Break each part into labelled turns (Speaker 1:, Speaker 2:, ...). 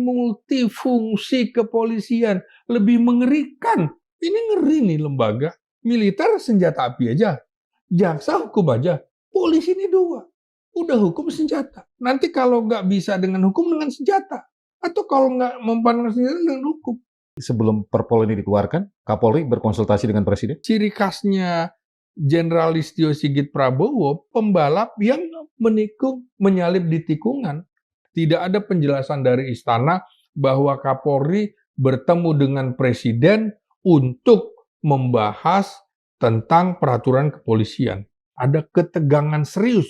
Speaker 1: multifungsi kepolisian, lebih mengerikan. Ini ngeri nih lembaga. Militer senjata api aja, jaksa hukum aja, polisi ini dua. Udah hukum senjata. Nanti kalau nggak bisa dengan hukum, dengan senjata. Atau kalau nggak mempan dengan senjata, dengan hukum.
Speaker 2: Sebelum Perpol ini dikeluarkan, Kapolri berkonsultasi dengan Presiden?
Speaker 1: Ciri khasnya Jenderal Listio Sigit Prabowo, pembalap yang menikung, menyalip di tikungan. Tidak ada penjelasan dari istana bahwa Kapolri bertemu dengan Presiden untuk membahas tentang peraturan kepolisian. Ada ketegangan serius,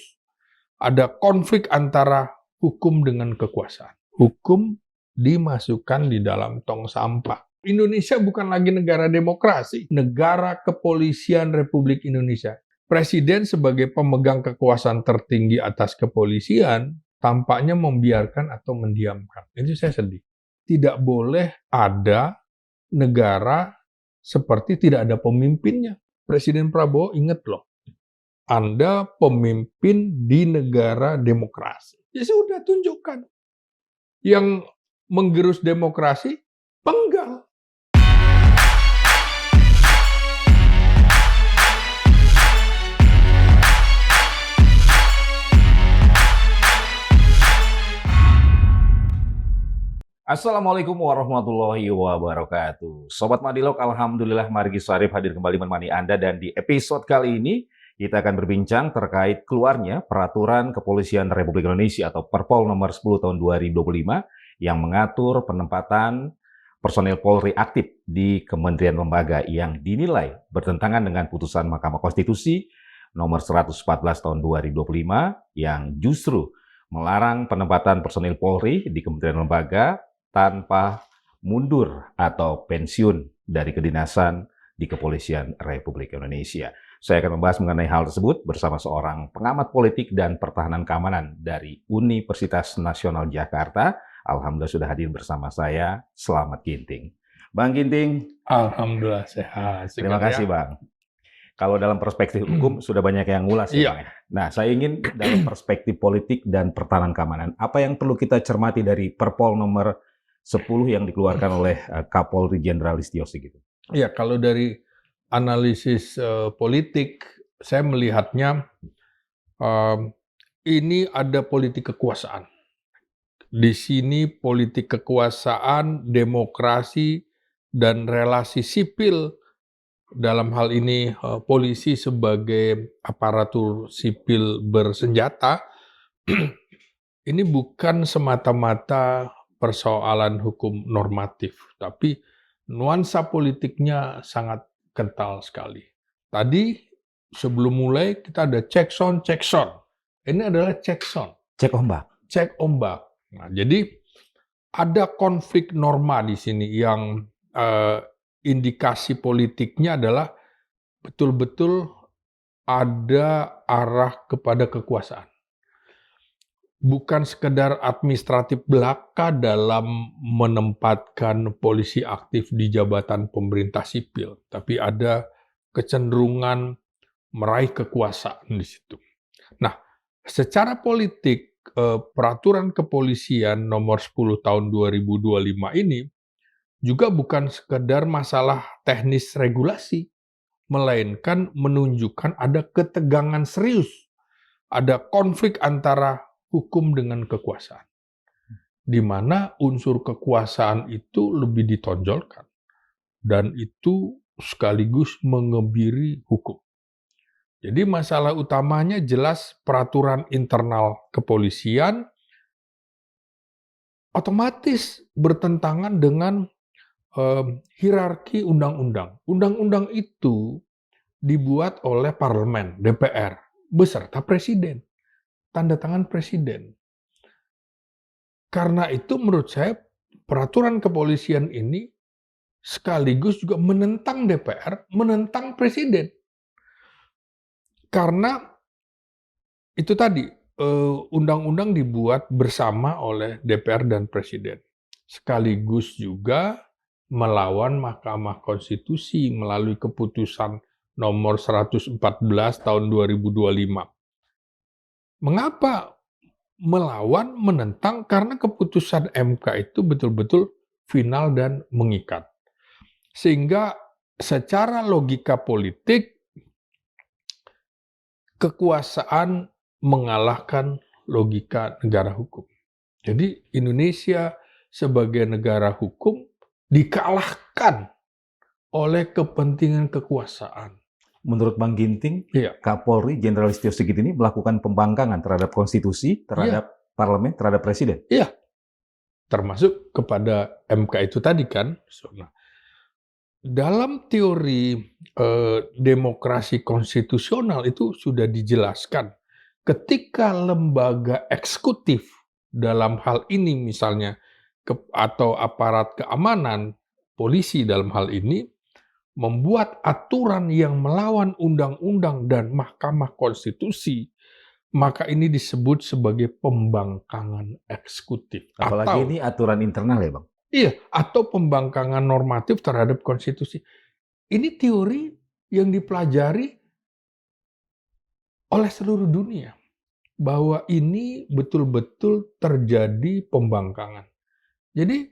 Speaker 1: ada konflik antara hukum dengan kekuasaan. Hukum dimasukkan di dalam tong sampah. Indonesia bukan lagi negara demokrasi, negara kepolisian Republik Indonesia. Presiden sebagai pemegang kekuasaan tertinggi atas kepolisian tampaknya membiarkan atau mendiamkan. Itu saya sedih. Tidak boleh ada negara seperti tidak ada pemimpinnya. Presiden Prabowo ingat loh, Anda pemimpin di negara demokrasi. Ya sudah tunjukkan. Yang menggerus demokrasi, penggal.
Speaker 2: Assalamualaikum warahmatullahi wabarakatuh. Sobat Madilog, alhamdulillah Margi Syarif hadir kembali menemani Anda, dan di episode kali ini kita akan berbincang terkait keluarnya Peraturan Kepolisian Republik Indonesia atau Perpol nomor 10 tahun 2025 yang mengatur penempatan personil Polri aktif di kementerian lembaga yang dinilai bertentangan dengan putusan Mahkamah Konstitusi nomor 114 tahun 2025 yang justru melarang penempatan personil Polri di kementerian lembaga tanpa mundur atau pensiun dari kedinasan di Kepolisian Republik Indonesia. Saya akan membahas mengenai hal tersebut bersama seorang pengamat politik dan pertahanan keamanan dari Universitas Nasional Jakarta. Alhamdulillah sudah hadir bersama saya, Selamat Ginting. Bang Ginting.
Speaker 1: Alhamdulillah sehat.
Speaker 2: Terima kasih Bang. Kalau dalam perspektif hukum sudah banyak yang ngulas ya, Bang. Nah, saya ingin dalam perspektif politik dan pertahanan keamanan, apa yang perlu kita cermati dari Perpol nomor 10 yang dikeluarkan oleh Kapolri Jenderal Listio Sigit?
Speaker 1: Ya, kalau dari analisis politik, saya melihatnya ini ada politik kekuasaan. Di sini politik kekuasaan, demokrasi, dan relasi sipil, dalam hal ini polisi sebagai aparatur sipil bersenjata, ini bukan semata-mata persoalan hukum normatif, tapi nuansa politiknya sangat kental sekali. Tadi sebelum mulai kita ada check sound. Ini adalah check sound.
Speaker 2: Cek ombak.
Speaker 1: Cek ombak. Nah, jadi ada konflik norma di sini yang indikasi politiknya adalah betul-betul ada arah kepada kekuasaan. Bukan sekedar administratif belaka dalam menempatkan polisi aktif di jabatan pemerintah sipil, tapi ada kecenderungan meraih kekuasaan di situ. Nah, secara politik, Peraturan Kepolisian nomor 10 tahun 2025 ini juga bukan sekedar masalah teknis regulasi, melainkan menunjukkan ada ketegangan serius, ada konflik antara hukum dengan kekuasaan, di mana unsur kekuasaan itu lebih ditonjolkan, dan itu sekaligus mengebiri hukum. Jadi masalah utamanya jelas peraturan internal kepolisian otomatis bertentangan dengan hierarki undang-undang. Undang-undang itu dibuat oleh parlemen, DPR, beserta presiden. Tanda tangan presiden. Karena itu menurut saya peraturan kepolisian ini sekaligus juga menentang DPR, menentang presiden. Karena itu tadi, undang-undang dibuat bersama oleh DPR dan presiden. Sekaligus juga melawan Mahkamah Konstitusi melalui keputusan nomor 114 tahun 2025. Mengapa melawan, menentang karena keputusan MK itu betul-betul final dan mengikat. Sehingga secara logika politik, kekuasaan mengalahkan logika negara hukum. Jadi Indonesia sebagai negara hukum dikalahkan oleh kepentingan kekuasaan.
Speaker 2: Menurut Bang Ginting,
Speaker 1: Iya.
Speaker 2: Kapolri Jenderal Listio Sigit ini melakukan pembangkangan terhadap konstitusi, terhadap parlemen, terhadap presiden.
Speaker 1: Iya, termasuk kepada MK itu tadi kan. Nah, dalam teori demokrasi konstitusional itu sudah dijelaskan, ketika lembaga eksekutif dalam hal ini misalnya atau aparat keamanan, polisi dalam hal ini, membuat aturan yang melawan undang-undang dan Mahkamah Konstitusi, maka ini disebut sebagai pembangkangan eksekutif.
Speaker 2: Apalagi ini aturan internal ya Bang?
Speaker 1: Iya, atau pembangkangan normatif terhadap konstitusi. Ini teori yang dipelajari oleh seluruh dunia, bahwa ini betul-betul terjadi pembangkangan. Jadi,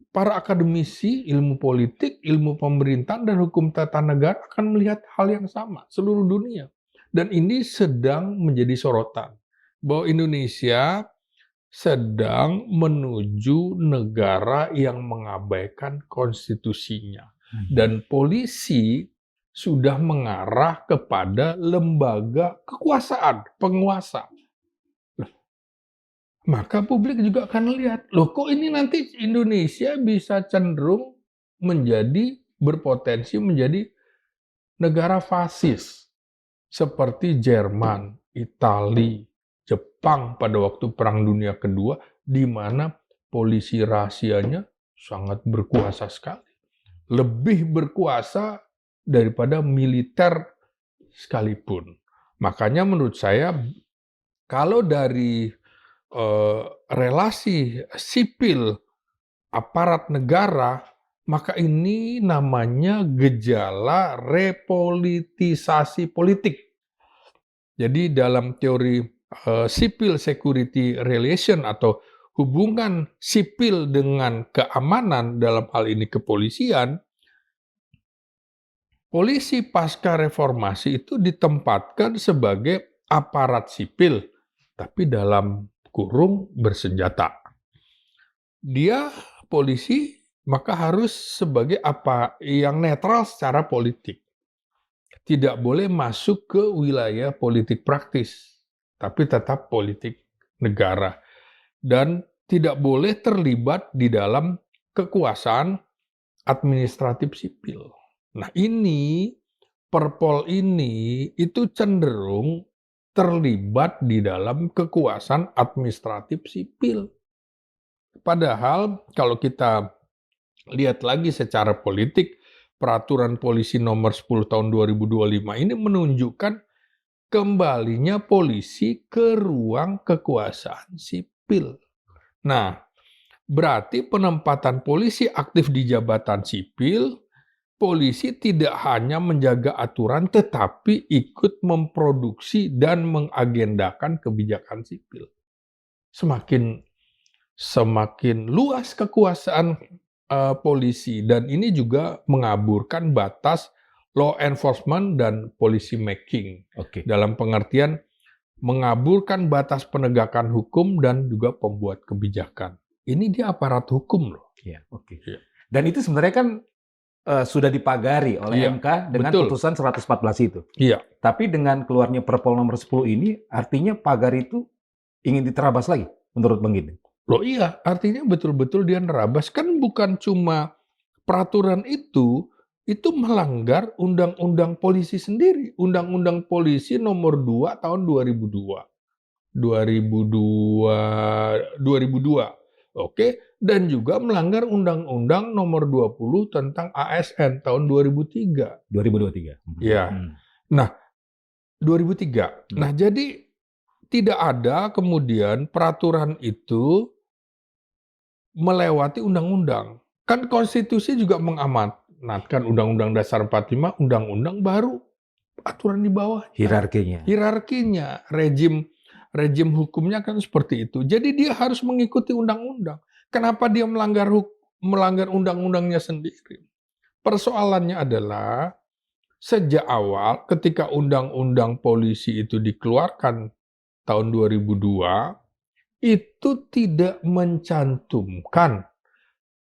Speaker 1: para akademisi ilmu politik, ilmu pemerintahan, dan hukum tata negara akan melihat hal yang sama seluruh dunia. Dan ini sedang menjadi sorotan, bahwa Indonesia sedang menuju negara yang mengabaikan konstitusinya. Dan polisi sudah mengarah kepada lembaga kekuasaan, penguasa. Maka publik juga akan lihat, loh kok ini nanti Indonesia bisa cenderung berpotensi menjadi negara fasis. Seperti Jerman, Italia, Jepang pada waktu Perang Dunia Kedua, di mana polisi rahasianya sangat berkuasa sekali. Lebih berkuasa daripada militer sekalipun. Makanya menurut saya, kalau dari relasi sipil aparat negara, maka ini namanya gejala repolitisasi politik. Jadi dalam teori civil security relation atau hubungan sipil dengan keamanan, dalam hal ini kepolisian, polisi pasca reformasi itu ditempatkan sebagai aparat sipil, tapi dalam kurung bersenjata. Dia polisi maka harus sebagai apa yang netral secara politik. Tidak boleh masuk ke wilayah politik praktis, tapi tetap politik negara. Dan tidak boleh terlibat di dalam kekuasaan administratif sipil. Nah ini, Perpol ini itu cenderung terlibat di dalam kekuasaan administratif sipil. Padahal kalau kita lihat lagi secara politik, peraturan polisi nomor 10 tahun 2025 ini menunjukkan kembalinya polisi ke ruang kekuasaan sipil. Nah, berarti penempatan polisi aktif di jabatan sipil, polisi tidak hanya menjaga aturan tetapi ikut memproduksi dan mengagendakan kebijakan sipil. Semakin luas kekuasaan polisi, dan ini juga mengaburkan batas law enforcement dan policy making. Dalam pengertian mengaburkan batas penegakan hukum dan juga pembuat kebijakan. Ini dia aparat hukum loh.
Speaker 2: Ya, ya. Dan itu sebenarnya kan sudah dipagari oleh MK dengan putusan 114 itu.
Speaker 1: Iya.
Speaker 2: Tapi dengan keluarnya Perpol nomor 10 ini, artinya pagar itu ingin diterabas lagi, menurut Bang Ginting.
Speaker 1: Loh iya, artinya betul-betul dia nerabas. Kan bukan cuma peraturan itu melanggar Undang-Undang Polisi sendiri. Undang-Undang Polisi nomor 2 tahun 2002. 2002. Oke, dan juga melanggar Undang-Undang nomor 20 tentang ASN tahun 2003.
Speaker 2: 2023.
Speaker 1: Ya. Nah, 2003. Nah, jadi tidak ada kemudian peraturan itu melewati undang-undang. Kan konstitusi juga mengamanatkan Undang-Undang Dasar 45, undang-undang baru aturan di bawah.
Speaker 2: Hierarkinya.
Speaker 1: Hierarkinya, rejim Rejim hukumnya kan seperti itu. Jadi dia harus mengikuti undang-undang. Kenapa dia melanggar undang-undangnya sendiri? Persoalannya adalah sejak awal ketika undang-undang polisi itu dikeluarkan tahun 2002, itu tidak mencantumkan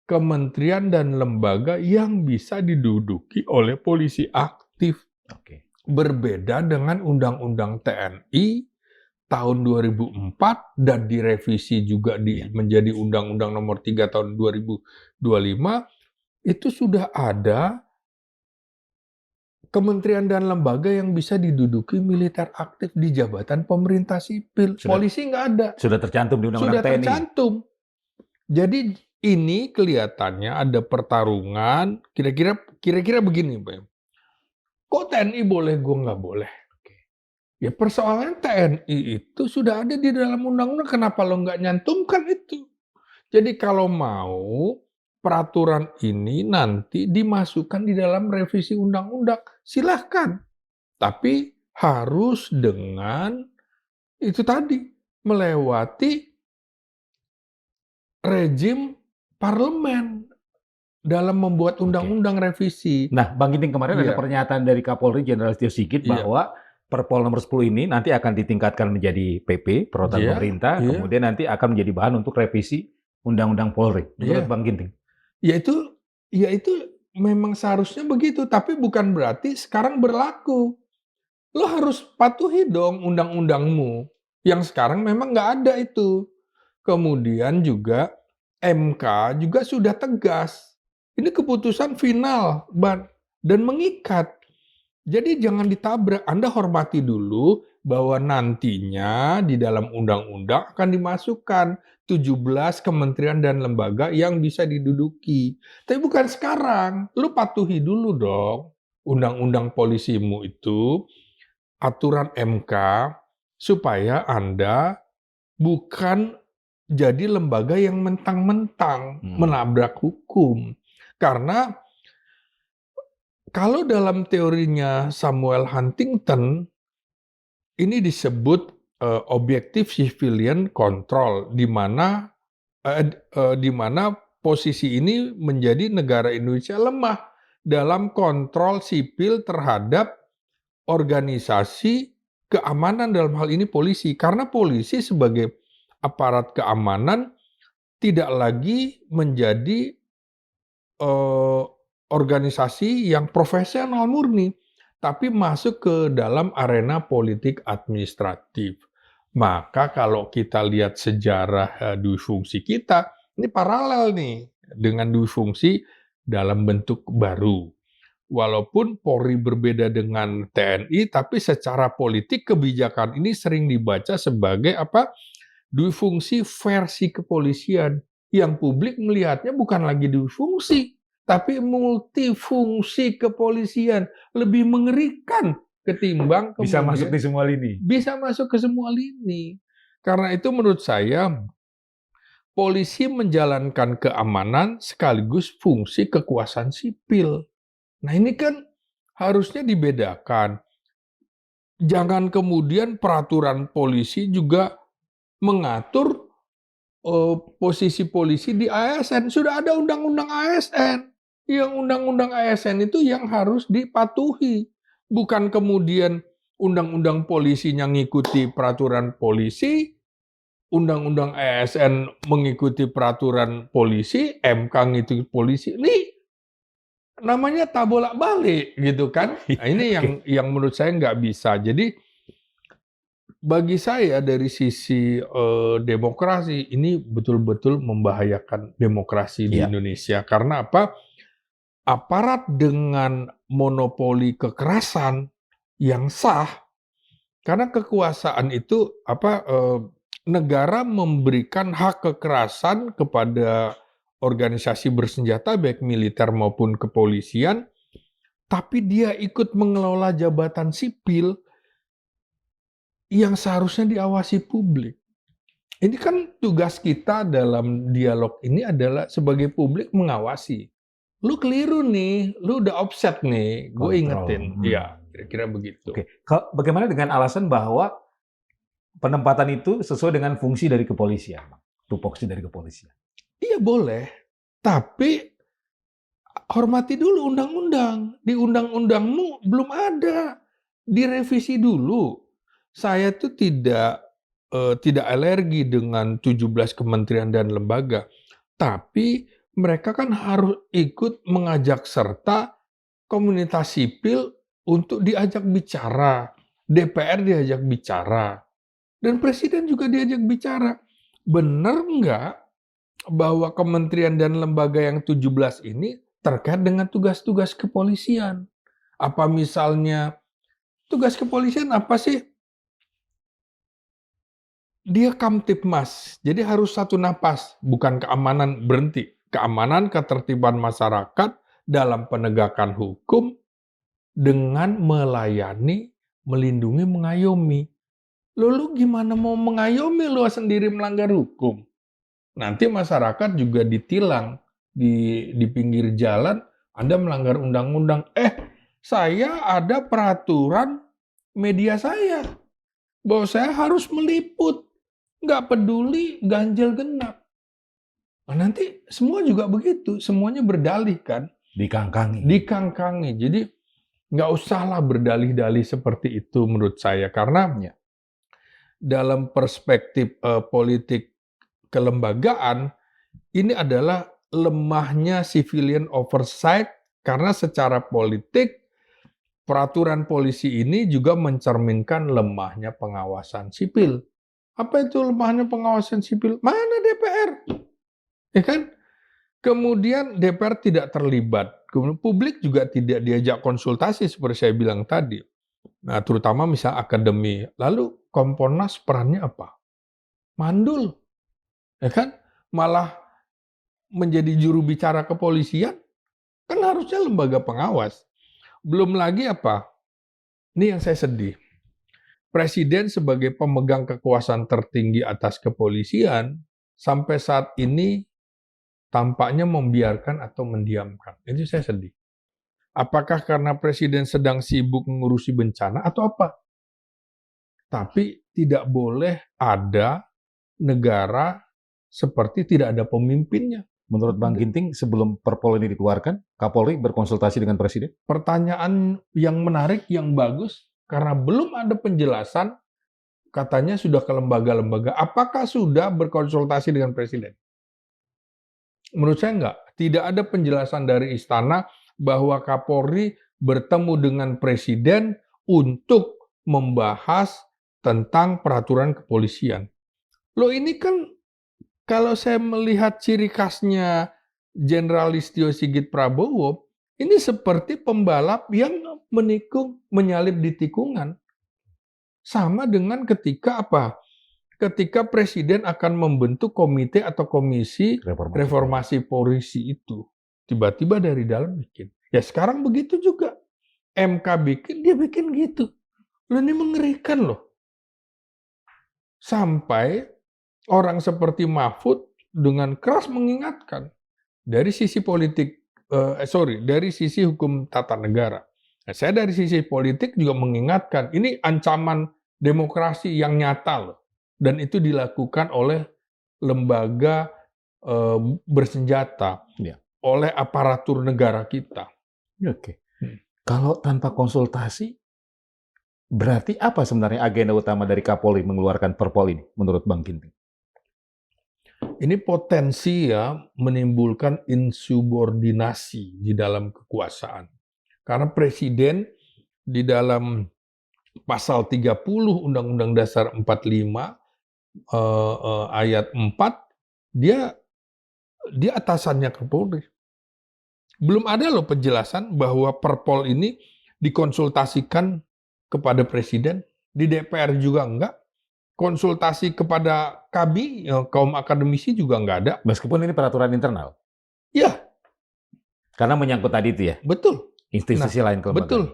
Speaker 1: kementerian dan lembaga yang bisa diduduki oleh polisi aktif.
Speaker 2: Oke.
Speaker 1: Berbeda dengan Undang-Undang TNI tahun 2004 dan direvisi juga menjadi Undang-Undang Nomor 3 tahun 2025, itu sudah ada kementerian dan lembaga yang bisa diduduki militer aktif di jabatan pemerintah sipil. Polisi nggak ada.
Speaker 2: Sudah tercantum di Undang-Undang
Speaker 1: Sudah
Speaker 2: TNI.
Speaker 1: tercantum. Jadi ini kelihatannya ada pertarungan. Kira-kira begini, Pak. Kok TNI boleh, gue nggak boleh? Ya persoalannya TNI itu sudah ada di dalam undang-undang. Kenapa lo nggak nyantumkan itu? Jadi kalau mau peraturan ini nanti dimasukkan di dalam revisi undang-undang, silahkan. Tapi harus dengan itu tadi, melewati rejim parlemen dalam membuat undang-undang revisi.
Speaker 2: Nah, Bang Ginting, kemarin ada pernyataan dari Kapolri Jenderal Listio Sigit bahwa Perpol nomor 10 ini nanti akan ditingkatkan menjadi PP, peraturan pemerintah, kemudian nanti akan menjadi bahan untuk revisi Undang-Undang Polri. Menurut Bang Ginting?
Speaker 1: Ya itu memang seharusnya begitu, tapi bukan berarti sekarang berlaku. Lo harus patuhi dong undang-undangmu. Yang sekarang memang nggak ada itu. Kemudian juga MK juga sudah tegas. Ini keputusan final dan mengikat. Jadi jangan ditabrak. Anda hormati dulu bahwa nantinya di dalam undang-undang akan dimasukkan 17 kementerian dan lembaga yang bisa diduduki. Tapi bukan sekarang. Lu patuhi dulu dong undang-undang polisimu itu, aturan MK, supaya Anda bukan jadi lembaga yang mentang-mentang menabrak hukum. Karena kalau dalam teorinya Samuel Huntington, ini disebut objective civilian control, di mana posisi ini menjadi negara Indonesia lemah dalam kontrol sipil terhadap organisasi keamanan, dalam hal ini polisi. Karena polisi sebagai aparat keamanan tidak lagi menjadi organisasi yang profesional murni, tapi masuk ke dalam arena politik administratif. Maka kalau kita lihat sejarah dui fungsi kita, ini paralel nih dengan dui fungsi dalam bentuk baru. Walaupun Polri berbeda dengan TNI, tapi secara politik kebijakan ini sering dibaca sebagai dui fungsi versi kepolisian, yang publik melihatnya bukan lagi dui fungsi, tapi multifungsi kepolisian. Lebih mengerikan ketimbang
Speaker 2: bisa masuk di semua lini.
Speaker 1: Bisa masuk ke semua lini. Karena itu menurut saya, polisi menjalankan keamanan sekaligus fungsi kekuasaan sipil. Nah ini kan harusnya dibedakan. Jangan kemudian peraturan polisi juga mengatur posisi polisi di ASN. Sudah ada undang-undang ASN. Yang undang-undang ASN itu yang harus dipatuhi. Bukan kemudian undang-undang polisinya ngikuti peraturan polisi, undang-undang ASN mengikuti peraturan polisi, MK ngikuti polisi. Ini namanya tak bolak-balik gitu kan. Nah, ini yang menurut saya nggak bisa. Jadi bagi saya dari sisi demokrasi ini betul-betul membahayakan demokrasi di Indonesia. Karena apa? Aparat dengan monopoli kekerasan yang sah, karena kekuasaan itu negara memberikan hak kekerasan kepada organisasi bersenjata baik militer maupun kepolisian, tapi dia ikut mengelola jabatan sipil yang seharusnya diawasi publik. Ini kan tugas kita dalam dialog ini adalah sebagai publik mengawasi. Lu keliru nih, lu udah offset nih, gue ingetin. Ya, kira-kira begitu.
Speaker 2: Oke. Bagaimana dengan alasan bahwa penempatan itu sesuai dengan fungsi dari kepolisian, Bang. Tupoksi dari kepolisian.
Speaker 1: Iya boleh, tapi hormati dulu undang-undang. Di undang-undangmu belum ada. Direvisi dulu. Saya tuh tidak alergi dengan 17 kementerian dan lembaga, tapi mereka kan harus ikut mengajak serta komunitas sipil untuk diajak bicara, DPR diajak bicara, dan presiden juga diajak bicara. Benar nggak bahwa kementerian dan lembaga yang 17 ini terkait dengan tugas-tugas kepolisian? Apa misalnya tugas kepolisian apa sih? Dia Kamtibmas, jadi harus satu napas, bukan keamanan berhenti. Keamanan ketertiban masyarakat dalam penegakan hukum dengan melayani, melindungi, mengayomi. Lu gimana mau mengayomi lu sendiri melanggar hukum? Nanti masyarakat juga ditilang di pinggir jalan, Anda melanggar undang-undang. Saya ada peraturan media saya bahwa saya harus meliput. Nggak peduli ganjil genap. Nah, nanti semua juga begitu, semuanya berdalih kan. Dikangkangi. Jadi nggak usahlah berdalih-dalih seperti itu menurut saya. Karena dalam perspektif politik kelembagaan, ini adalah lemahnya civilian oversight karena secara politik peraturan polisi ini juga mencerminkan lemahnya pengawasan sipil. Apa itu lemahnya pengawasan sipil? Mana DPR? Ya kan? Kemudian DPR tidak terlibat. Kemudian publik juga tidak diajak konsultasi seperti saya bilang tadi. Nah, terutama misal akademi. Lalu Kompolnas perannya apa? Mandul. Ya kan? Malah menjadi juru bicara kepolisian. Kan harusnya lembaga pengawas. Belum lagi apa? Ini yang saya sedih. Presiden sebagai pemegang kekuasaan tertinggi atas kepolisian, sampai saat ini tampaknya membiarkan atau mendiamkan. Itu saya sedih. Apakah karena presiden sedang sibuk mengurusi bencana atau apa? Tapi tidak boleh ada negara seperti tidak ada pemimpinnya.
Speaker 2: Menurut Bang Ginting, sebelum Perpol ini dikeluarkan, Kapolri berkonsultasi dengan Presiden?
Speaker 1: Pertanyaan yang menarik, yang bagus, karena belum ada penjelasan, katanya sudah ke lembaga-lembaga. Apakah sudah berkonsultasi dengan Presiden? Menurut saya enggak. Tidak ada penjelasan dari istana bahwa Kapolri bertemu dengan Presiden untuk membahas tentang peraturan kepolisian. Loh ini kan kalau saya melihat ciri khasnya Jenderal Listio Sigit Prabowo, ini seperti pembalap yang menikung, menyalip di tikungan. Sama dengan ketika apa? Ketika Presiden akan membentuk komite atau komisi reformasi polisi itu. Tiba-tiba dari dalam bikin. Ya sekarang begitu juga. MK bikin, dia bikin gitu. Loh ini mengerikan loh. Sampai orang seperti Mahfud dengan keras mengingatkan dari sisi politik, dari sisi hukum tata negara. Nah, saya dari sisi politik juga mengingatkan ini ancaman demokrasi yang nyata loh, dan itu dilakukan oleh lembaga bersenjata, oleh aparatur negara kita.
Speaker 2: Oke. Kalau tanpa konsultasi, berarti apa sebenarnya agenda utama dari Kapolri mengeluarkan Perpol ini, menurut Bang Ginting?
Speaker 1: Ini potensi ya menimbulkan insubordinasi di dalam kekuasaan. Karena Presiden di dalam pasal 30 Undang-Undang Dasar 45 ayat 4, dia atasannya Kapolri. Belum ada loh penjelasan bahwa Perpol ini dikonsultasikan kepada Presiden, di DPR juga enggak. Konsultasi kepada kami, kaum akademisi juga nggak ada.
Speaker 2: Meskipun ini peraturan internal?
Speaker 1: Ya.
Speaker 2: Karena menyangkut tadi itu ya?
Speaker 1: Betul.
Speaker 2: Institusi lain kelembagaan.
Speaker 1: Betul.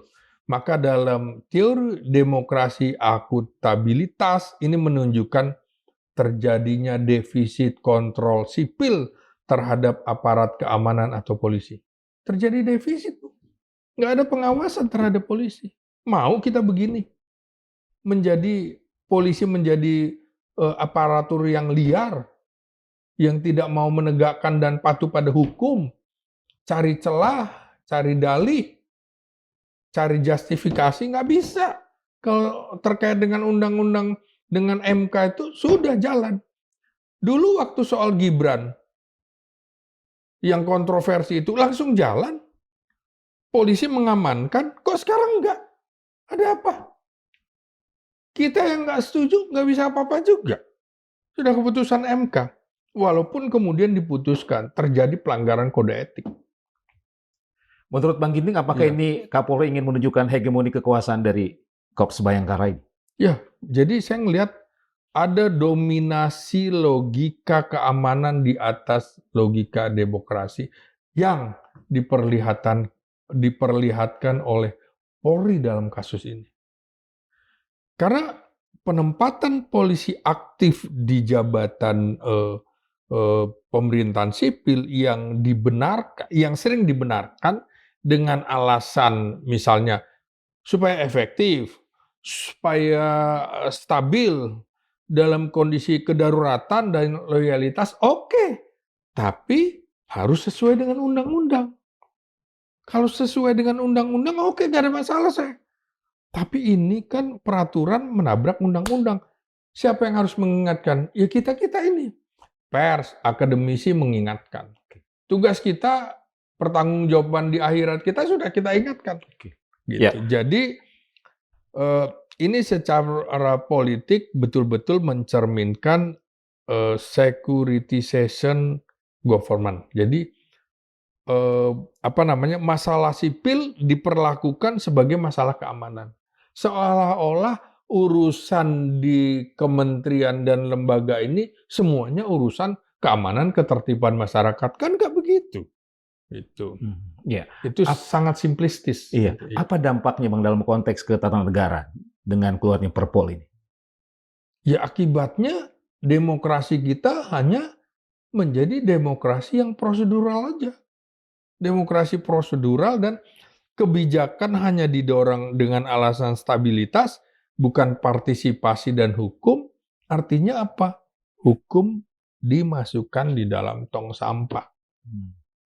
Speaker 1: Maka dalam teori demokrasi akuntabilitas ini menunjukkan terjadinya defisit kontrol sipil terhadap aparat keamanan atau polisi. Terjadi defisit. Nggak ada pengawasan terhadap polisi. Mau kita begini? Menjadi polisi menjadi aparatur yang liar, yang tidak mau menegakkan dan patuh pada hukum, cari celah, cari dalih, cari justifikasi, nggak bisa. Kalau terkait dengan undang-undang dengan MK itu sudah jalan. Dulu waktu soal Gibran yang kontroversi itu langsung jalan. Polisi mengamankan, kok sekarang enggak? Ada apa? Kita yang nggak setuju nggak bisa apa-apa juga. Sudah keputusan MK. Walaupun kemudian diputuskan terjadi pelanggaran kode etik.
Speaker 2: Menurut Bang Ginting, apakah
Speaker 1: Ya.
Speaker 2: ini Kapolri ingin menunjukkan hegemoni kekuasaan dari Korps Bayangkara ini?
Speaker 1: Ya, jadi saya ngelihat ada dominasi logika keamanan di atas logika demokrasi yang diperlihatkan oleh Polri dalam kasus ini. Karena penempatan polisi aktif di jabatan pemerintahan sipil yang sering dibenarkan dengan alasan misalnya supaya efektif, supaya stabil dalam kondisi kedaruratan dan loyalitas, oke. Tapi harus sesuai dengan undang-undang. Kalau sesuai dengan undang-undang, oke, nggak ada masalah saya. Tapi ini kan peraturan menabrak undang-undang. Siapa yang harus mengingatkan? Ya kita-kita ini. Pers, akademisi mengingatkan. Tugas kita, pertanggungjawaban di akhirat kita sudah kita ingatkan. Gitu.
Speaker 2: Ya.
Speaker 1: Jadi ini secara politik betul-betul mencerminkan securitization government. Jadi masalah sipil diperlakukan sebagai masalah keamanan. Seolah-olah urusan di kementerian dan lembaga ini semuanya urusan keamanan ketertiban masyarakat. Kan nggak begitu. Itu.
Speaker 2: Ya.
Speaker 1: Itu sangat simplistis.
Speaker 2: Iya.
Speaker 1: Gitu.
Speaker 2: Apa dampaknya Bang dalam konteks ketatanegaraan dengan keluarnya Perpol ini?
Speaker 1: Ya akibatnya demokrasi kita hanya menjadi demokrasi yang prosedural aja. Demokrasi prosedural dan kebijakan hanya didorong dengan alasan stabilitas, bukan partisipasi dan hukum. Artinya apa? Hukum dimasukkan di dalam tong sampah.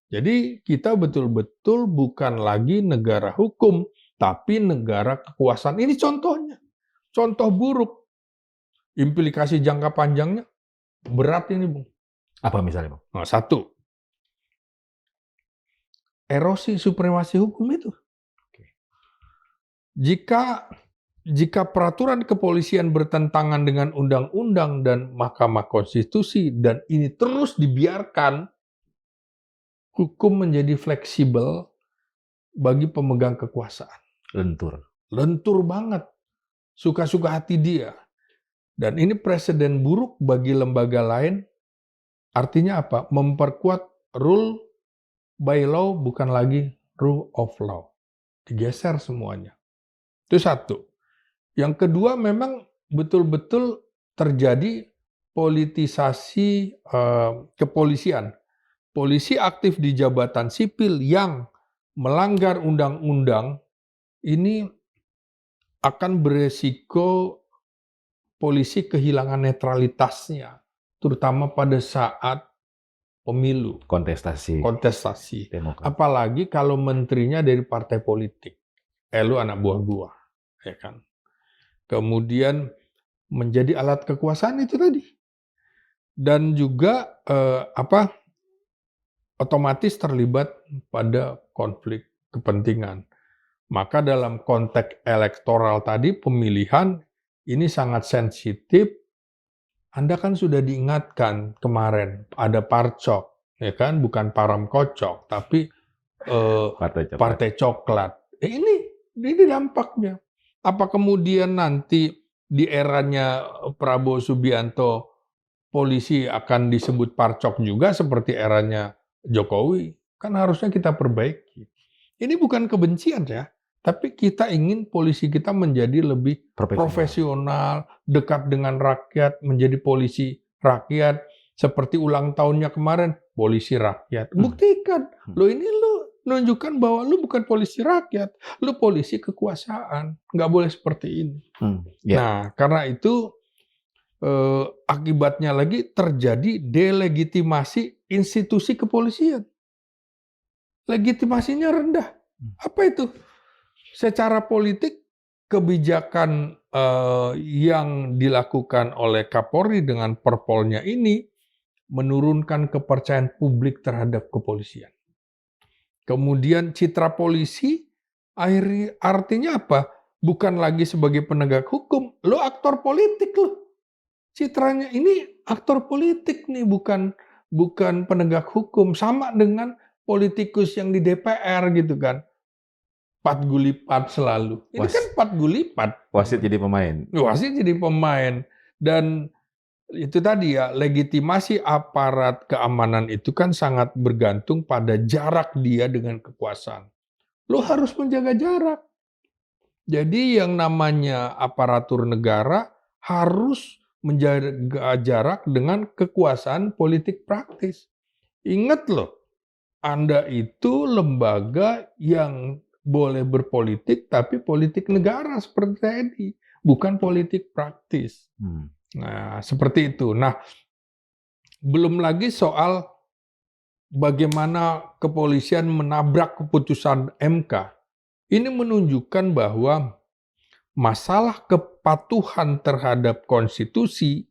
Speaker 1: Jadi kita betul-betul bukan lagi negara hukum, tapi negara kekuasaan. Ini contohnya. Contoh buruk. Implikasi jangka panjangnya berat ini, Bung.
Speaker 2: Apa misalnya, Bang?
Speaker 1: Nah, satu. Erosi supremasi hukum itu. Jika peraturan kepolisian bertentangan dengan undang-undang dan Mahkamah Konstitusi dan ini terus dibiarkan, hukum menjadi fleksibel bagi pemegang kekuasaan. Lentur banget. Suka-suka hati dia. Dan ini presiden buruk bagi lembaga lain. Artinya apa? Memperkuat rule by law bukan lagi rule of law. Digeser semuanya. Itu satu. Yang kedua memang betul-betul terjadi politisasi kepolisian. Polisi aktif di jabatan sipil yang melanggar undang-undang ini akan beresiko polisi kehilangan netralitasnya, terutama pada saat pemilu.
Speaker 2: Kontestasi. Demokrat.
Speaker 1: Apalagi kalau menterinya dari partai politik. Lu anak buah gua. Ya kan? Kemudian menjadi alat kekuasaan itu tadi. Dan juga otomatis terlibat pada konflik kepentingan. Maka dalam konteks elektoral tadi, pemilihan ini sangat sensitif. Anda kan sudah diingatkan kemarin, ada parcok, ya kan? Bukan param kocok, tapi partai coklat. Ini dampaknya. Apa kemudian nanti di eranya Prabowo Subianto polisi akan disebut parcok juga seperti eranya Jokowi? Kan harusnya kita perbaiki. Ini bukan kebencian ya, tapi kita ingin polisi kita menjadi lebih profesional, dekat dengan rakyat, menjadi polisi rakyat. Seperti ulang tahunnya kemarin, polisi rakyat. Buktikan, lo ini lo Menunjukkan bahwa lu bukan polisi rakyat, lu polisi kekuasaan. Nggak boleh seperti ini.
Speaker 2: Ya.
Speaker 1: Nah, karena itu akibatnya lagi terjadi delegitimasi institusi kepolisian. Legitimasinya rendah. Apa itu? Secara politik, kebijakan yang dilakukan oleh Kapolri dengan Perpolnya ini menurunkan kepercayaan publik terhadap kepolisian. Kemudian citra polisi artinya apa? Bukan lagi sebagai penegak hukum, lo aktor politik lo. Citranya ini aktor politik nih, bukan penegak hukum. Sama dengan politikus yang di DPR gitu kan. Pat gulipat selalu. Ini kan pat gulipat.
Speaker 2: Wasit jadi pemain.
Speaker 1: Wasit jadi pemain. Dan itu tadi ya, legitimasi aparat keamanan itu kan sangat bergantung pada jarak dia dengan kekuasaan. Lo harus menjaga jarak. Jadi yang namanya aparatur negara harus menjaga jarak dengan kekuasaan politik praktis. Ingat loh, Anda itu lembaga yang boleh berpolitik, tapi politik negara seperti TNI, bukan politik praktis. Nah, seperti itu. Nah, belum lagi soal bagaimana kepolisian menabrak keputusan MK. Ini menunjukkan bahwa masalah kepatuhan terhadap konstitusi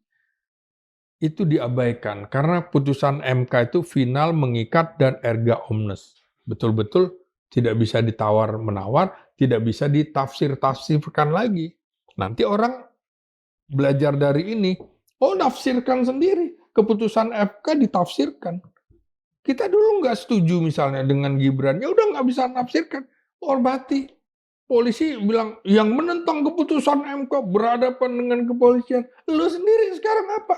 Speaker 1: itu diabaikan karena putusan MK itu final, mengikat, dan erga omnes. Betul-betul tidak bisa ditawar-menawar, tidak bisa ditafsir-tafsirkan lagi. Nanti orang belajar dari ini, nafsirkan sendiri. Keputusan MK ditafsirkan. Kita dulu nggak setuju misalnya dengan Gibran, ya udah nggak bisa nafsirkan. Hormati. Polisi bilang, yang menentang keputusan MK berhadapan dengan kepolisian. Lu sendiri sekarang apa?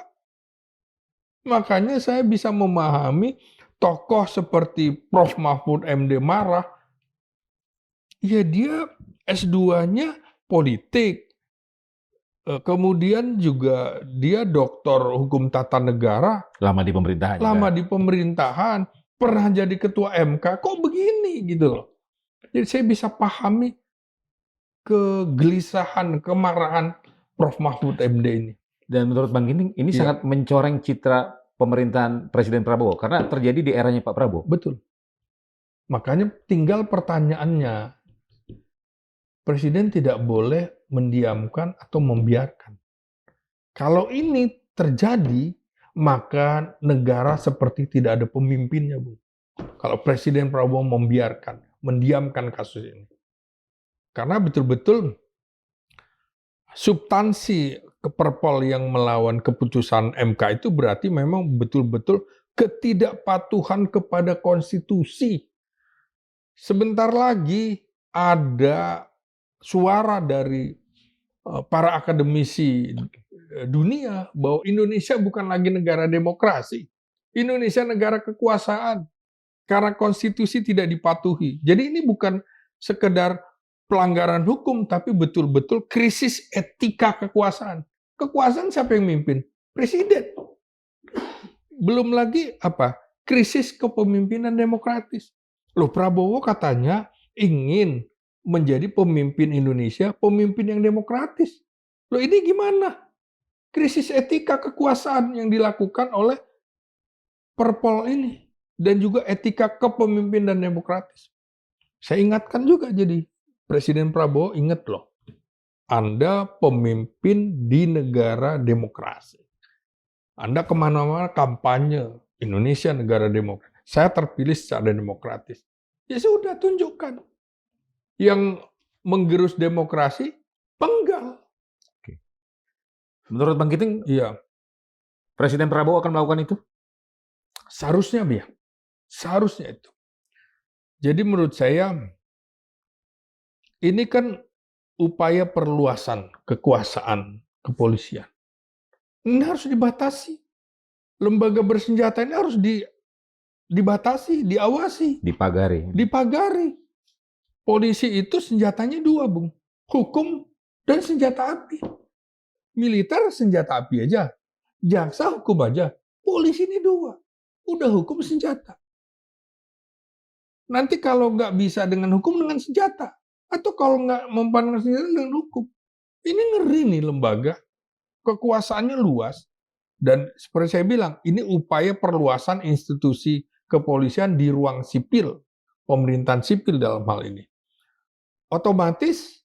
Speaker 1: Makanya saya bisa memahami tokoh seperti Prof. Mahfud MD marah. Ya dia S2-nya politik. Kemudian juga dia doktor hukum tata negara.
Speaker 2: Lama di pemerintahan.
Speaker 1: Lama di pemerintahan. Pernah jadi ketua MK. Kok begini gitu loh. Jadi saya bisa pahami kegelisahan, kemarahan Prof. Mahfud MD ini.
Speaker 2: Dan menurut Bang Ginting, ini sangat mencoreng citra pemerintahan Presiden Prabowo. Karena terjadi di eranya Pak Prabowo.
Speaker 1: Betul. Makanya tinggal pertanyaannya, Presiden tidak boleh mendiamkan atau membiarkan. Kalau ini terjadi, maka negara seperti tidak ada pemimpinnya, Bu. Kalau Presiden Prabowo membiarkan, mendiamkan kasus ini. Karena betul-betul substansi Perpol yang melawan keputusan MK itu berarti memang betul-betul ketidakpatuhan kepada konstitusi. Sebentar lagi ada suara dari para akademisi dunia bahwa Indonesia bukan lagi negara demokrasi. Indonesia negara kekuasaan. Karena konstitusi tidak dipatuhi. Jadi ini bukan sekedar pelanggaran hukum, tapi betul-betul krisis etika kekuasaan. Kekuasaan siapa yang mimpin? Presiden. Belum lagi apa? Krisis kepemimpinan demokratis. Loh, Prabowo katanya ingin menjadi pemimpin Indonesia, pemimpin yang demokratis. Loh, ini gimana? Krisis etika kekuasaan yang dilakukan oleh Perpol ini. Dan juga etika kepemimpinan demokratis. Saya ingatkan juga jadi, Presiden Prabowo ingat loh, Anda pemimpin di negara demokrasi. Anda kemana-mana kampanye, Indonesia negara demokrasi. Saya terpilih secara demokratis. Ya sudah, tunjukkan. Yang menggerus demokrasi, penggal.
Speaker 2: Oke. Menurut Bang Ginting, Presiden Prabowo akan melakukan itu?
Speaker 1: Seharusnya, ya. Seharusnya itu. Jadi menurut saya, ini kan upaya perluasan kekuasaan kepolisian. Ini harus dibatasi. Lembaga bersenjata ini harus dibatasi, diawasi. Dipagari. Polisi itu senjatanya dua, Bung. Hukum dan senjata api. Militer senjata api aja. Jaksa hukum aja. Polisi ini dua. Udah hukum senjata. Nanti kalau nggak bisa dengan hukum, dengan senjata. Atau kalau nggak mempan dengan senjata, dengan hukum. Ini ngeri nih lembaga. Kekuasaannya luas. Dan seperti saya bilang, ini upaya perluasan institusi kepolisian di ruang sipil. Pemerintahan sipil dalam hal ini. Otomatis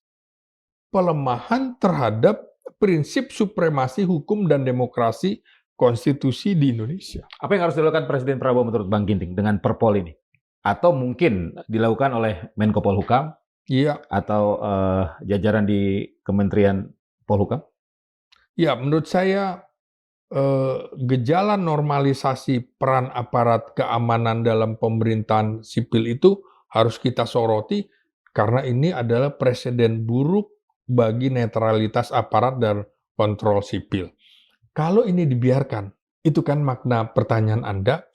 Speaker 1: pelemahan terhadap prinsip supremasi hukum dan demokrasi konstitusi di Indonesia.
Speaker 2: Apa yang harus dilakukan Presiden Prabowo menurut Bang Ginting dengan Perpol ini? Atau mungkin dilakukan oleh Menko Polhukam
Speaker 1: Iya,
Speaker 2: atau jajaran di Kementerian Polhukam?
Speaker 1: ya menurut saya gejala normalisasi peran aparat keamanan dalam pemerintahan sipil itu harus kita soroti karena ini adalah presiden buruk bagi netralitas aparat dan kontrol sipil. Kalau ini dibiarkan, itu kan makna pertanyaan Anda,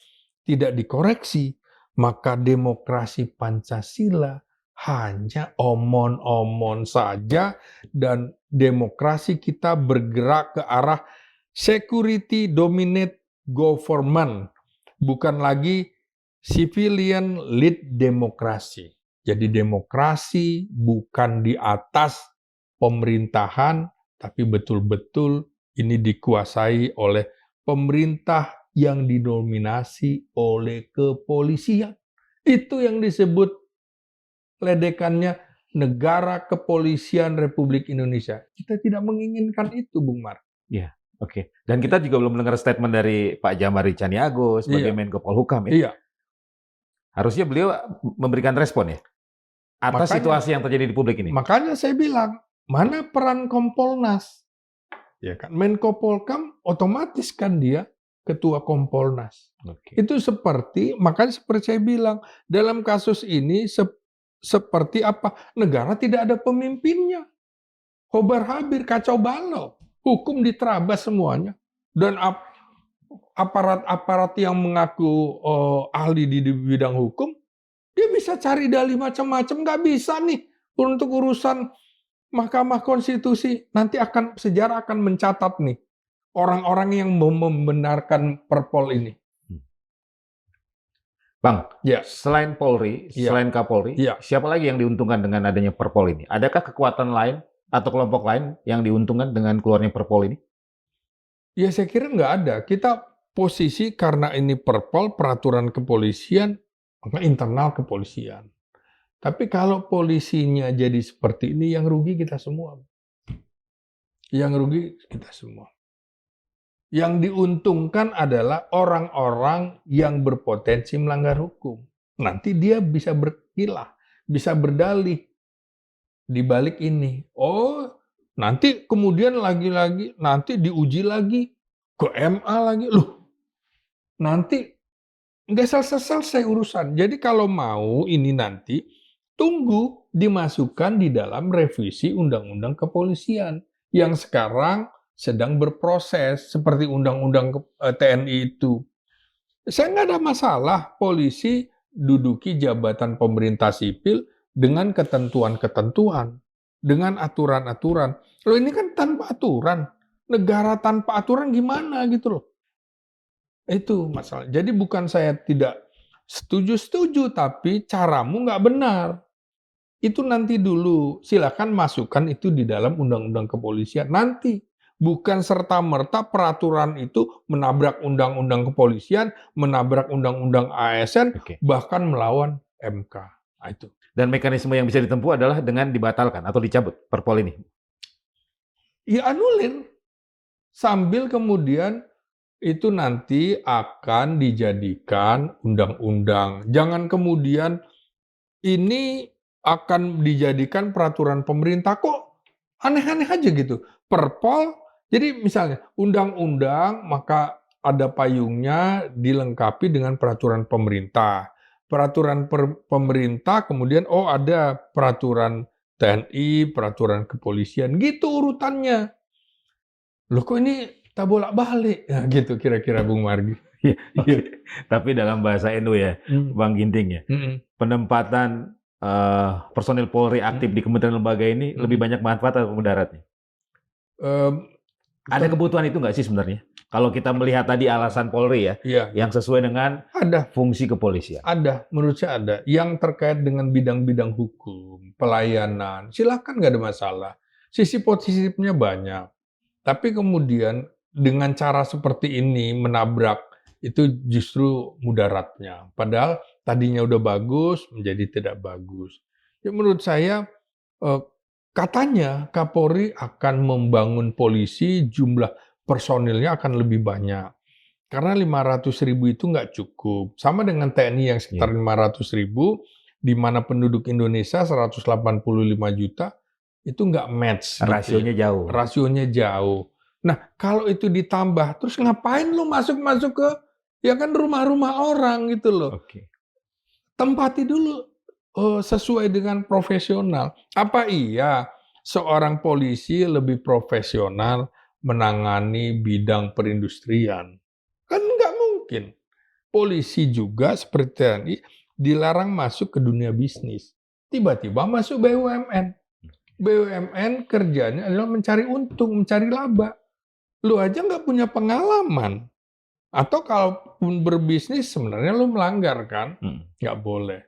Speaker 1: tidak dikoreksi, maka demokrasi Pancasila hanya omon-omon saja dan demokrasi kita bergerak ke arah security dominate government, bukan lagi civilian lead demokrasi. Jadi demokrasi bukan di atas pemerintahan, tapi betul-betul ini dikuasai oleh pemerintah yang didominasi oleh kepolisian. Itu yang disebut ledekannya negara kepolisian Republik Indonesia. Kita tidak menginginkan itu, Bung Mar.
Speaker 2: Iya, oke. Dan kita juga belum mendengar statement dari Pak Jamari Caniago sebagai
Speaker 1: Iya.
Speaker 2: Menko Polhukam ya.
Speaker 1: Iya,
Speaker 2: Harusnya beliau memberikan respon ya atas
Speaker 1: Makanya-
Speaker 2: situasi yang terjadi di publik ini.
Speaker 1: makanya saya bilang, mana peran Kompolnas? Ya kan, Menko Polhukam otomatis kan dia ketua Kompolnas.
Speaker 2: Oke.
Speaker 1: Itu makanya seperti saya bilang, dalam kasus ini seperti apa? Negara tidak ada pemimpinnya. Hobar-habir, kacau balau. Hukum diterabas semuanya. Dan aparat-aparat yang mengaku ahli di bidang hukum, dia bisa cari dalih macam-macam. Nggak bisa nih untuk urusan Mahkamah Konstitusi. Nanti sejarah akan mencatat nih orang-orang yang membenarkan Perpol ini.
Speaker 2: Bang,
Speaker 1: Ya.
Speaker 2: selain Polri,
Speaker 1: Ya.
Speaker 2: selain Kapolri,
Speaker 1: Ya.
Speaker 2: siapa lagi yang diuntungkan dengan adanya Perpol ini? Adakah kekuatan lain atau kelompok lain yang diuntungkan dengan keluarnya Perpol ini?
Speaker 1: Ya saya kira nggak ada. Kita posisi karena ini Perpol, peraturan kepolisian, maka internal kepolisian. Tapi kalau polisinya jadi seperti ini, yang rugi kita semua. Yang rugi kita semua. Yang diuntungkan adalah orang-orang yang berpotensi melanggar hukum. Nanti dia bisa berkilah, bisa berdalih di balik ini. Oh, nanti kemudian lagi-lagi, nanti diuji lagi, ke MA lagi. Loh, nanti nggak selesai-selesai urusan. Jadi kalau mau ini nanti, tunggu dimasukkan di dalam revisi Undang-Undang Kepolisian yang sekarang sedang berproses seperti Undang-Undang TNI itu. Saya nggak ada masalah polisi duduki jabatan pemerintah sipil dengan ketentuan-ketentuan, dengan aturan-aturan. Loh ini kan tanpa aturan. Negara tanpa aturan gimana gitu loh. Itu masalah. Jadi bukan saya tidak setuju, tapi caramu nggak benar. Itu nanti dulu, silakan masukkan itu di dalam Undang-Undang Kepolisian. Nanti, bukan serta-merta peraturan itu menabrak Undang-Undang Kepolisian, menabrak Undang-Undang ASN,
Speaker 2: Oke.
Speaker 1: bahkan melawan MK. Nah, itu.
Speaker 2: Dan mekanisme yang bisa ditempuh adalah dengan dibatalkan atau dicabut Perpol ini.
Speaker 1: Ya anulir. Sambil kemudian itu nanti akan dijadikan undang-undang. Jangan kemudian ini akan dijadikan peraturan pemerintah, kok aneh-aneh aja gitu. Perpol, jadi misalnya undang-undang maka ada payungnya dilengkapi dengan peraturan pemerintah. Peraturan pemerintah kemudian ada peraturan TNI, peraturan kepolisian, gitu urutannya. Loh kok ini tak bolak-balik? Ya, gitu kira-kira Bung Margi.
Speaker 2: Oke. Tapi dalam bahasa NU ya, Bang Ginting ya, penempatan personil Polri aktif di kementerian lembaga ini lebih banyak manfaat atau mudaratnya? Ada kebutuhan itu nggak sih sebenarnya? Kalau kita melihat tadi alasan Polri ya,
Speaker 1: Iya,
Speaker 2: yang sesuai dengan
Speaker 1: ada.
Speaker 2: fungsi kepolisian.
Speaker 1: Ada, menurut saya ada. Yang terkait dengan bidang-bidang hukum, pelayanan, silakan nggak ada masalah. Sisi positifnya banyak. Tapi kemudian dengan cara seperti ini menabrak itu justru mudaratnya. Padahal tadinya udah bagus menjadi tidak bagus. Ya menurut saya eh, katanya Kapolri akan membangun polisi, jumlah personilnya akan lebih banyak. Karena 500.000 itu nggak cukup. Sama dengan TNI yang sekitar 500.000, di mana penduduk Indonesia 185 juta, itu nggak match gitu ya.
Speaker 2: Rasionya jauh.
Speaker 1: Rasionya jauh. Nah, kalau itu ditambah, terus ngapain lu masuk-masuk ke ya kan rumah-rumah orang gitu loh.
Speaker 2: Oke.
Speaker 1: Tempati dulu sesuai dengan profesional. Apa iya seorang polisi lebih profesional menangani bidang perindustrian? Kan nggak mungkin. Polisi juga seperti TNI dilarang masuk ke dunia bisnis. Tiba-tiba masuk BUMN. BUMN kerjanya adalah mencari untung, mencari laba. Lu aja nggak punya pengalaman. Atau kalaupun berbisnis sebenarnya lu melanggar kan? Nggak boleh.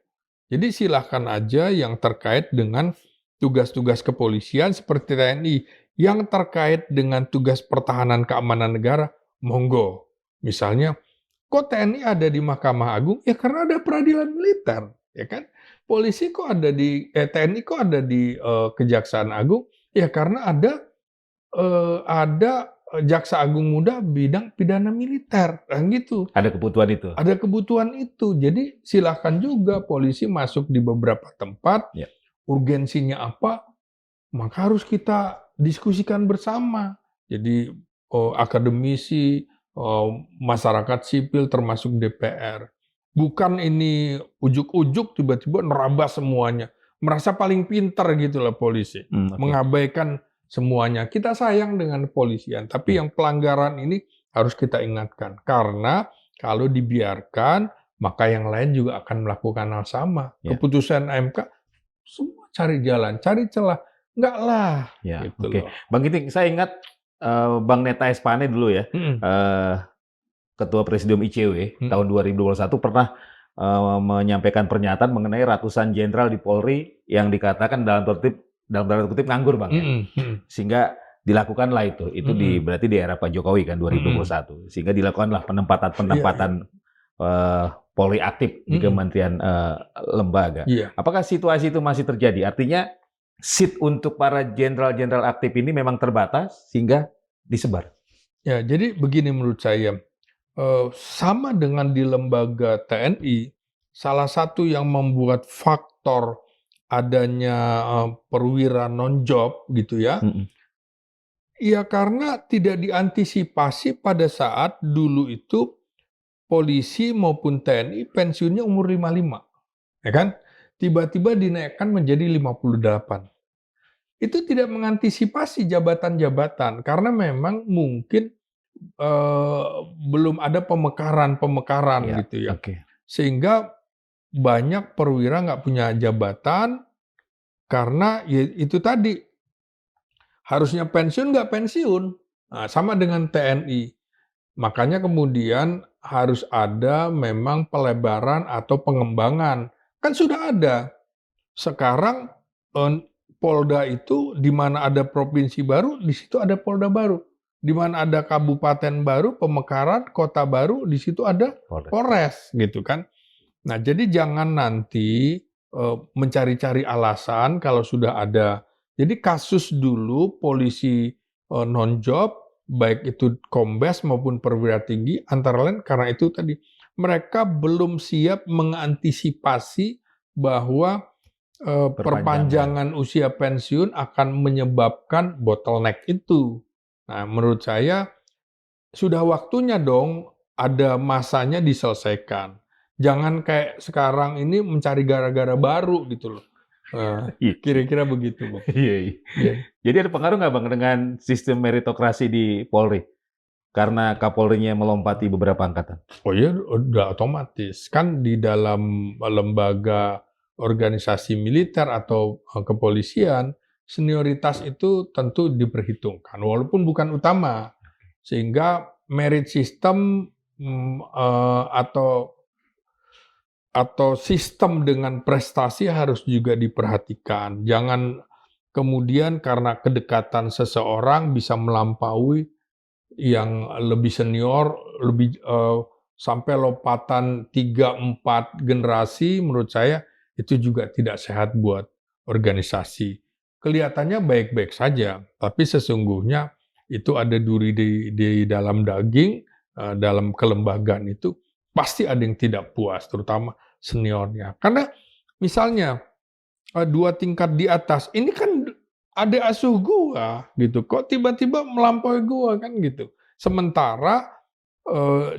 Speaker 1: Jadi silahkan aja yang terkait dengan tugas-tugas kepolisian seperti TNI. Yang terkait dengan tugas pertahanan keamanan negara, monggo. Misalnya, kok TNI ada di Mahkamah Agung? Ya karena ada peradilan militer, ya kan? Polisi kok ada di TNI kok ada di Kejaksaan Agung? Ya karena ada Jaksa Agung Muda bidang pidana militer, kan gitu.
Speaker 2: Ada kebutuhan itu.
Speaker 1: Ada kebutuhan itu. Jadi silahkan juga polisi masuk di beberapa tempat.
Speaker 2: Ya.
Speaker 1: Urgensinya apa? Maka harus kita diskusikan bersama. Jadi akademisi, masyarakat sipil termasuk DPR. Bukan ini ujuk-ujuk tiba-tiba nerabas semuanya. Merasa paling pintar gitu lah polisi.
Speaker 2: Okay.
Speaker 1: Mengabaikan semuanya. Kita sayang dengan kepolisian, tapi yang pelanggaran ini harus kita ingatkan. Karena kalau dibiarkan, maka yang lain juga akan melakukan hal sama.
Speaker 2: Ya.
Speaker 1: Keputusan MK, semua cari jalan, cari celah. Enggak lah.
Speaker 2: Ya,
Speaker 1: gitu
Speaker 2: oke.
Speaker 1: loh.
Speaker 2: Bang Giting, saya ingat Bang Neta Espane dulu ya, Ketua Presidium ICW tahun 2021 pernah menyampaikan pernyataan mengenai ratusan jenderal di Polri yang dikatakan dalam tanda kutip nganggur Bang ya. Sehingga dilakukanlah itu berarti di era Pak Jokowi kan 2021. Sehingga dilakukanlah penempatan Polri aktif di kementerian lembaga. Apakah situasi itu masih terjadi? Artinya seat untuk para jenderal-jenderal aktif ini memang terbatas sehingga disebar.
Speaker 1: Ya, jadi begini menurut saya, sama dengan di lembaga TNI, salah satu yang membuat faktor adanya perwira non-job gitu ya, ya karena tidak diantisipasi pada saat dulu itu polisi maupun TNI pensiunnya umur 55, ya kan? Tiba-tiba dinaikkan menjadi 58. Itu tidak mengantisipasi jabatan-jabatan karena memang mungkin belum ada pemekaran gitu ya. Sehingga banyak perwira nggak punya jabatan karena ya itu tadi harusnya pensiun nggak pensiun. Nah, sama dengan TNI. Makanya kemudian harus ada memang pelebaran atau pengembangan. Kan sudah ada. Sekarang Polda itu di mana ada provinsi baru, di situ ada Polda baru. Di mana ada kabupaten baru, pemekaran, kota baru, di situ ada Polres gitu kan. Nah, jadi jangan nanti mencari-cari alasan kalau sudah ada. Jadi kasus dulu polisi non-job, baik itu Kombes maupun perwira tinggi, antara lain karena itu tadi mereka belum siap mengantisipasi bahwa perpanjangan usia pensiun akan menyebabkan bottleneck itu. Nah, menurut saya sudah waktunya dong ada masanya diselesaikan. Jangan kayak sekarang ini mencari gara-gara baru gitu loh. Kira-kira begitu, Bang.
Speaker 2: Iya. Jadi ada pengaruh nggak Bang dengan sistem meritokrasi di Polri? Karena Kapolrinya melompati beberapa angkatan.
Speaker 1: Oh iya, udah otomatis. Kan di dalam lembaga organisasi militer atau kepolisian, senioritas itu tentu diperhitungkan, walaupun bukan utama. Sehingga merit system atau sistem dengan prestasi harus juga diperhatikan. Jangan kemudian karena kedekatan seseorang bisa melampaui yang lebih senior, sampai lompatan 3, 4 generasi, menurut saya itu juga tidak sehat buat organisasi. Kelihatannya baik-baik saja, tapi sesungguhnya itu ada duri di dalam daging, dalam kelembagaan itu pasti ada yang tidak puas, terutama seniornya. Karena misalnya, 2 tingkat di atas, ini kan adik asuh gua gitu, kok tiba-tiba melampaui gua kan gitu. Sementara,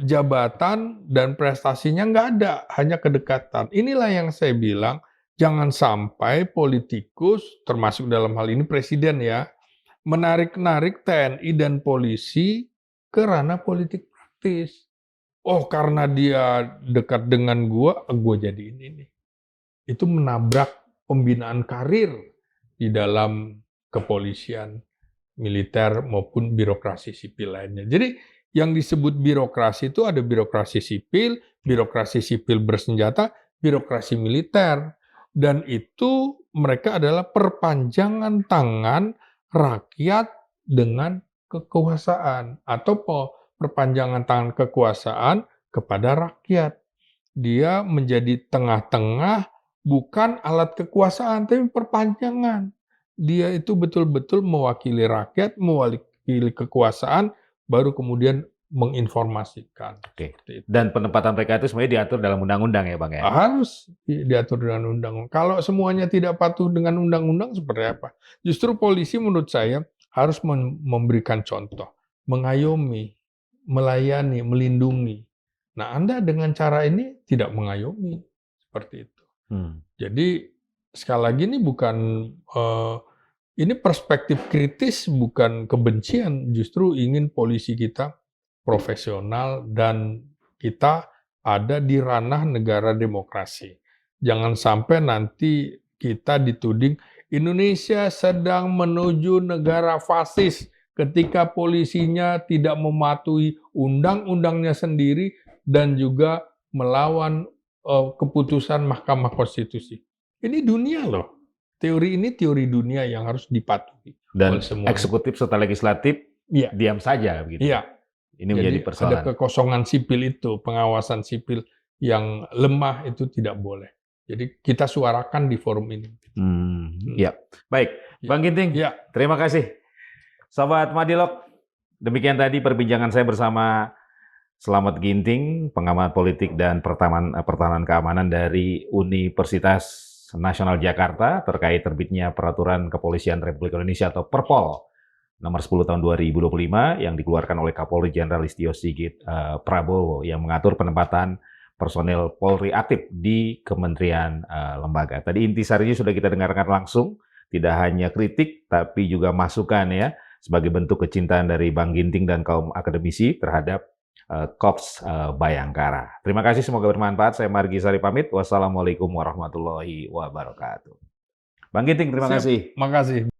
Speaker 1: jabatan dan prestasinya nggak ada, hanya kedekatan. Inilah yang saya bilang, jangan sampai politikus, termasuk dalam hal ini presiden ya, menarik-narik TNI dan polisi ke ranah politik praktis. Oh, karena dia dekat dengan gua jadiin ini. Itu menabrak pembinaan karir di dalam kepolisian, militer maupun birokrasi sipil lainnya. Jadi yang disebut birokrasi itu ada birokrasi sipil bersenjata, birokrasi militer. Dan itu mereka adalah perpanjangan tangan rakyat dengan kekuasaan atau perpanjangan tangan kekuasaan kepada rakyat. Dia menjadi tengah-tengah, bukan alat kekuasaan, tapi perpanjangan. Dia itu betul-betul mewakili rakyat, mewakili kekuasaan, baru kemudian menginformasikan.
Speaker 2: Oke.
Speaker 1: Seperti itu.
Speaker 2: Dan penempatan mereka itu sebenarnya diatur dalam undang-undang ya, Bang ya?
Speaker 1: Harus diatur dengan undang. Kalau semuanya tidak patuh dengan undang-undang seperti apa? Justru polisi menurut saya harus memberikan contoh, mengayomi, melayani, melindungi. Nah, Anda dengan cara ini tidak mengayomi, seperti itu. Jadi sekali lagi ini bukan, ini perspektif kritis, bukan kebencian, justru ingin polisi kita profesional dan kita ada di ranah negara demokrasi. Jangan sampai nanti kita dituding Indonesia sedang menuju negara fasis ketika polisinya tidak mematuhi undang-undangnya sendiri dan juga melawan keputusan Mahkamah Konstitusi. Ini dunia loh. Teori ini teori dunia yang harus dipatuhi
Speaker 2: Dan
Speaker 1: oleh semuanya.
Speaker 2: eksekutif serta legislatif
Speaker 1: Iya.
Speaker 2: diam saja begitu.
Speaker 1: Iya.
Speaker 2: Ini
Speaker 1: Jadi
Speaker 2: menjadi
Speaker 1: ada
Speaker 2: persoalan.
Speaker 1: kekosongan sipil itu, pengawasan sipil yang lemah itu tidak boleh. Jadi kita suarakan di forum ini.
Speaker 2: Ya, baik. Bang Ginting,
Speaker 1: Ya.
Speaker 2: terima kasih. Sobat Madilog, demikian tadi perbincangan saya bersama Slamet Ginting, pengamat politik dan pertahanan keamanan dari Universitas Nasional Jakarta terkait terbitnya Peraturan Kepolisian Republik Indonesia atau Perpol nomor 10 tahun 2025 yang dikeluarkan oleh Kapolri Jenderal Listio Sigit Prabowo yang mengatur penempatan personel Polri aktif di kementerian lembaga. Tadi intisarinya sudah kita dengarkan langsung, tidak hanya kritik tapi juga masukan ya sebagai bentuk kecintaan dari Bang Ginting dan kaum akademisi terhadap Korps Bayangkara. Terima kasih, semoga bermanfaat. Saya Margi Sari pamit. Wassalamualaikum warahmatullahi wabarakatuh. Bang Ginting, terima kasih.
Speaker 1: Terima kasih.